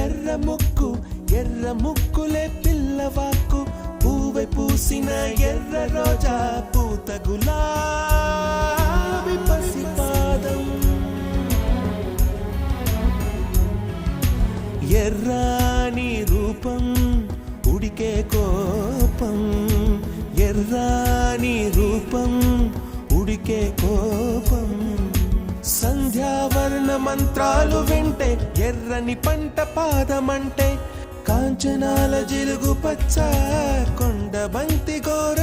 ఎర్ర ముక్కు ఎర్ర ముక్కులే పిల్లవాకు పూవై పూసిన ఎర్ర రోజా పూత గులాబీ పసిపాదం ఎర్రాని రూపం ఉడికే కోపం ఎర్రాని రూపం ఉడికే కోపం సంధ్యావర్ణ మంత్రాలు వింటే ఎర్రని పంట పాదమంటే కాంచనాల జిలుగు పచ్చ కొండ బంతి గోర